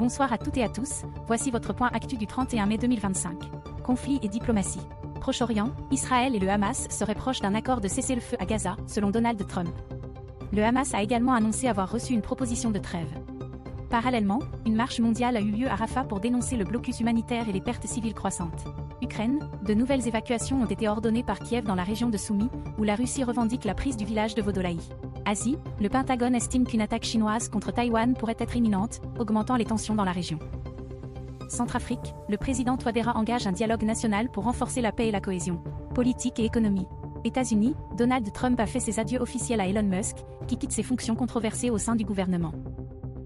Bonsoir à toutes et à tous, voici votre point actu du 31 mai 2025. Conflit et diplomatie. Proche-Orient, Israël et le Hamas seraient proches d'un accord de cessez-le-feu à Gaza, selon Donald Trump. Le Hamas a également annoncé avoir reçu une proposition de trêve. Parallèlement, une marche mondiale a eu lieu à Rafah pour dénoncer le blocus humanitaire et les pertes civiles croissantes. Ukraine, de nouvelles évacuations ont été ordonnées par Kiev dans la région de Soumy, où la Russie revendique la prise du village de Vodolaï. Asie, le Pentagone estime qu'une attaque chinoise contre Taïwan pourrait être imminente, augmentant les tensions dans la région. Centrafrique, le président Touadéra engage un dialogue national pour renforcer la paix et la cohésion politique et économie. États-Unis, Donald Trump a fait ses adieux officiels à Elon Musk, qui quitte ses fonctions controversées au sein du gouvernement.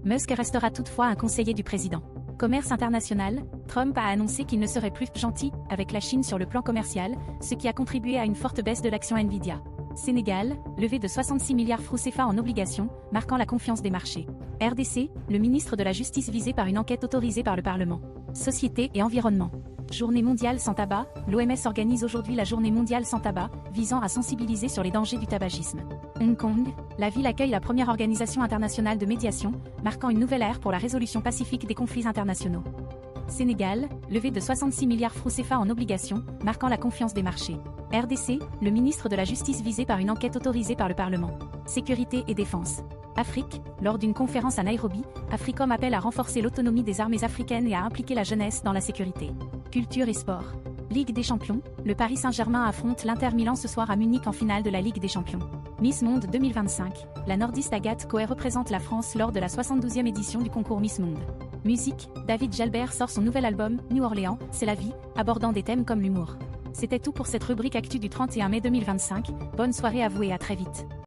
Musk restera toutefois un conseiller du président. Commerce international, Trump a annoncé qu'il ne serait plus gentil avec la Chine sur le plan commercial, ce qui a contribué à une forte baisse de l'action Nvidia. Sénégal, levée de 66 milliards francs CFA en obligations, marquant la confiance des marchés. RDC, le ministre de la Justice visé par une enquête autorisée par le Parlement. Société et environnement. Journée mondiale sans tabac, l'OMS organise aujourd'hui la Journée mondiale sans tabac, visant à sensibiliser sur les dangers du tabagisme. Hong Kong, la ville accueille la première organisation internationale de médiation, marquant une nouvelle ère pour la résolution pacifique des conflits internationaux. Sénégal, levée de 66 milliards francs CFA en obligations, marquant la confiance des marchés. RDC, le ministre de la Justice visé par une enquête autorisée par le Parlement. Sécurité et défense. Afrique, lors d'une conférence à Nairobi, Africom appelle à renforcer l'autonomie des armées africaines et à impliquer la jeunesse dans la sécurité. Culture et sport. Ligue des Champions, le Paris Saint-Germain affronte l'Inter Milan ce soir à Munich en finale de la Ligue des Champions. Miss Monde 2025, la nordiste Agathe Coët représente la France lors de la 72e édition du concours Miss Monde. Musique, David Jalbert sort son nouvel album, New Orleans, c'est la vie, abordant des thèmes comme l'humour. C'était tout pour cette rubrique actu du 31 mai 2025, bonne soirée à vous et à très vite.